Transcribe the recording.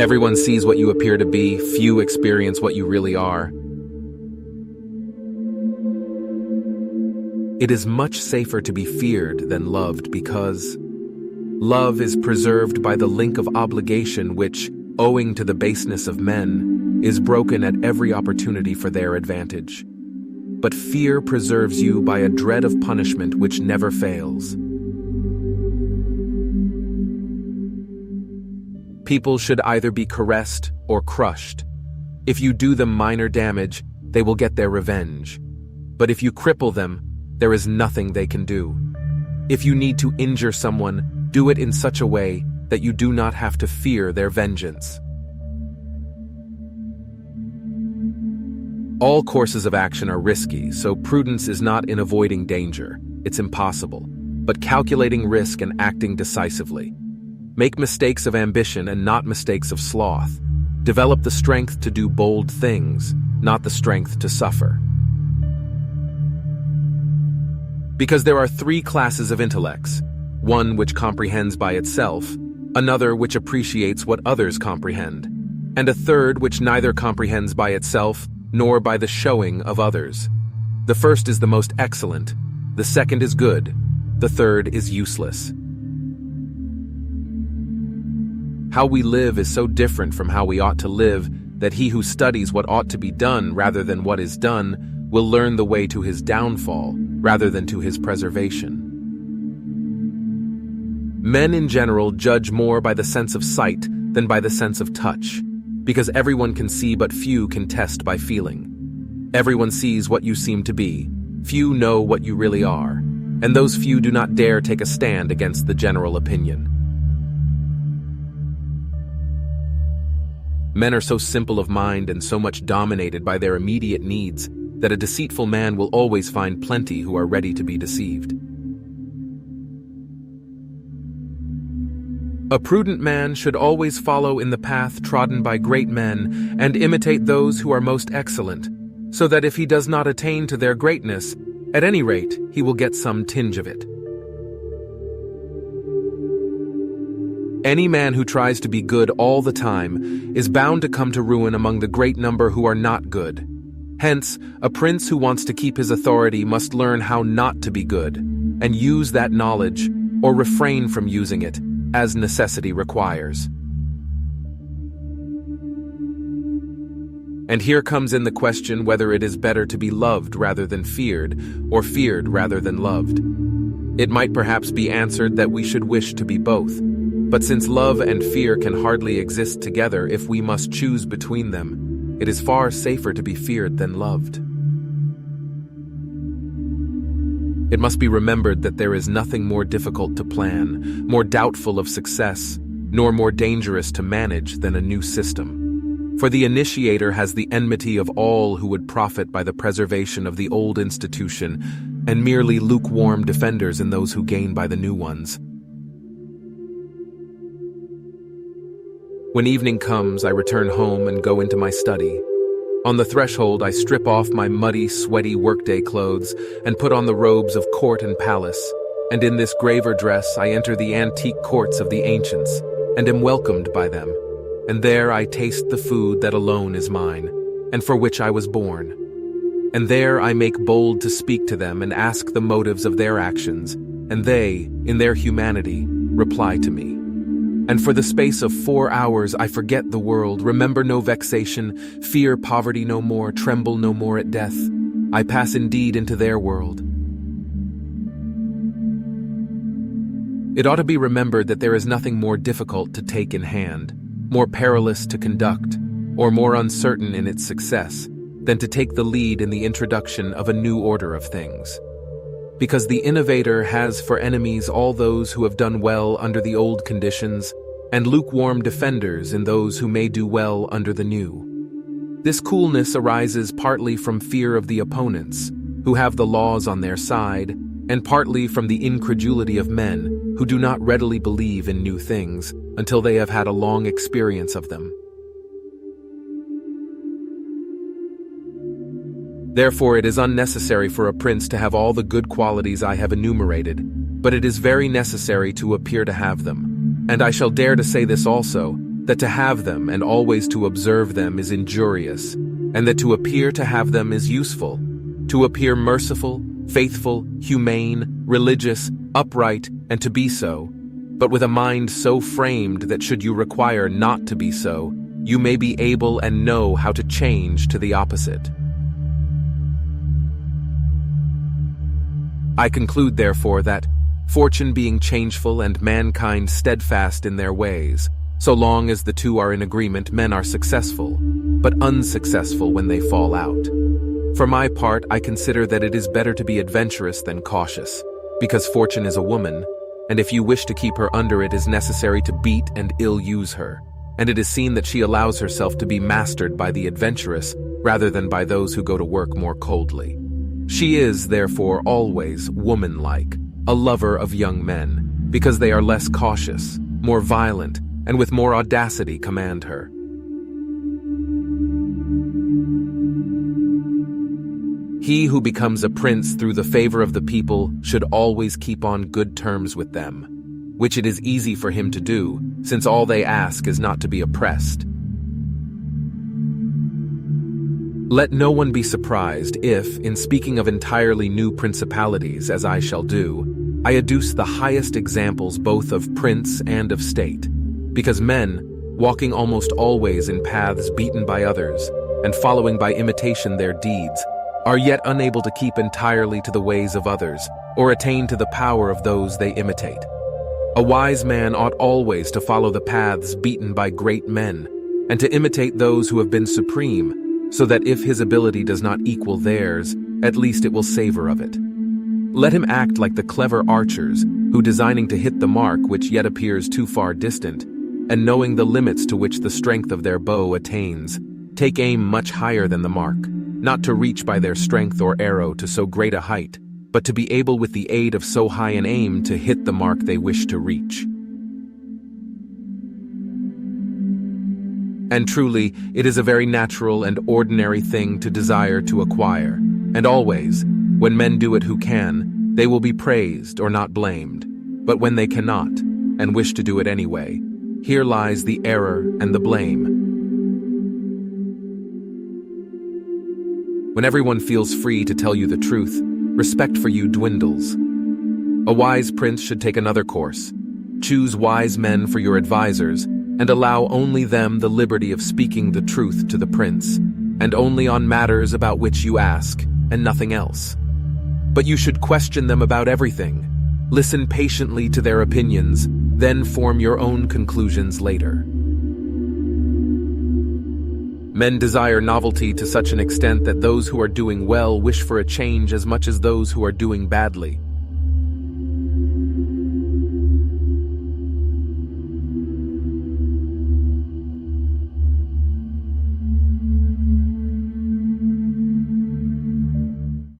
Everyone sees what you appear to be, few experience what you really are. It is much safer to be feared than loved because love is preserved by the link of obligation which, owing to the baseness of men, is broken at every opportunity for their advantage. But fear preserves you by a dread of punishment which never fails. People should either be caressed or crushed. If you do them minor damage, they will get their revenge. But if you cripple them, there is nothing they can do. If you need to injure someone, do it in such a way that you do not have to fear their vengeance. All courses of action are risky, so prudence is not in avoiding danger. It's impossible, but calculating risk and acting decisively. Make mistakes of ambition and not mistakes of sloth. Develop the strength to do bold things, not the strength to suffer. Because there are three classes of intellects: one which comprehends by itself, another which appreciates what others comprehend, and a third which neither comprehends by itself nor by the showing of others. The first is the most excellent, the second is good, the third is useless. How we live is so different from how we ought to live that he who studies what ought to be done rather than what is done will learn the way to his downfall rather than to his preservation. Men in general judge more by the sense of sight than by the sense of touch, because everyone can see but few can test by feeling. Everyone sees what you seem to be, few know what you really are, and those few do not dare take a stand against the general opinion. Men are so simple of mind and so much dominated by their immediate needs that a deceitful man will always find plenty who are ready to be deceived. A prudent man should always follow in the path trodden by great men and imitate those who are most excellent, so that if he does not attain to their greatness, at any rate he will get some tinge of it. Any man who tries to be good all the time is bound to come to ruin among the great number who are not good. Hence, a prince who wants to keep his authority must learn how not to be good, and use that knowledge, or refrain from using it, as necessity requires. And here comes in the question whether it is better to be loved rather than feared, or feared rather than loved. It might perhaps be answered that we should wish to be both. But since love and fear can hardly exist together if we must choose between them, it is far safer to be feared than loved. It must be remembered that there is nothing more difficult to plan, more doubtful of success, nor more dangerous to manage than a new system. For the initiator has the enmity of all who would profit by the preservation of the old institution, and merely lukewarm defenders in those who gain by the new ones. When evening comes, I return home and go into my study. On the threshold, I strip off my muddy, sweaty workday clothes and put on the robes of court and palace, and in this graver dress I enter the antique courts of the ancients, and am welcomed by them, and there I taste the food that alone is mine, and for which I was born. And there I make bold to speak to them and ask the motives of their actions, and they, in their humanity, reply to me. And for the space of 4 hours I forget the world, remember no vexation, fear poverty no more, tremble no more at death. I pass indeed into their world. It ought to be remembered that there is nothing more difficult to take in hand, more perilous to conduct, or more uncertain in its success, than to take the lead in the introduction of a new order of things. Because the innovator has for enemies all those who have done well under the old conditions, and lukewarm defenders in those who may do well under the new. This coolness arises partly from fear of the opponents, who have the laws on their side, and partly from the incredulity of men, who do not readily believe in new things until they have had a long experience of them. Therefore, it is unnecessary for a prince to have all the good qualities I have enumerated, but it is very necessary to appear to have them. And I shall dare to say this also, that to have them and always to observe them is injurious, and that to appear to have them is useful, to appear merciful, faithful, humane, religious, upright, and to be so, but with a mind so framed that should you require not to be so, you may be able and know how to change to the opposite. I conclude, therefore, that, fortune being changeful and mankind steadfast in their ways, so long as the two are in agreement, men are successful, but unsuccessful when they fall out. For my part, I consider that it is better to be adventurous than cautious, because fortune is a woman, and if you wish to keep her under, it is necessary to beat and ill-use her, and it is seen that she allows herself to be mastered by the adventurous rather than by those who go to work more coldly. She is, therefore, always woman-like, a lover of young men, because they are less cautious, more violent, and with more audacity command her. He who becomes a prince through the favor of the people should always keep on good terms with them, which it is easy for him to do, since all they ask is not to be oppressed. Let no one be surprised if, in speaking of entirely new principalities, as I shall do, I adduce the highest examples both of prince and of state, because men, walking almost always in paths beaten by others, and following by imitation their deeds, are yet unable to keep entirely to the ways of others, or attain to the power of those they imitate. A wise man ought always to follow the paths beaten by great men, and to imitate those who have been supreme, so that if his ability does not equal theirs, at least it will savor of it. Let him act like the clever archers, who, designing to hit the mark which yet appears too far distant, and knowing the limits to which the strength of their bow attains, take aim much higher than the mark, not to reach by their strength or arrow to so great a height, but to be able with the aid of so high an aim to hit the mark they wish to reach. And truly, it is a very natural and ordinary thing to desire to acquire, and always, when men do it who can, they will be praised or not blamed. But when they cannot, and wish to do it anyway, here lies the error and the blame. When everyone feels free to tell you the truth, respect for you dwindles. A wise prince should take another course. Choose wise men for your advisors, and allow only them the liberty of speaking the truth to the prince, and only on matters about which you ask, and nothing else. But you should question them about everything. Listen patiently to their opinions, then form your own conclusions later. Men desire novelty to such an extent that those who are doing well wish for a change as much as those who are doing badly.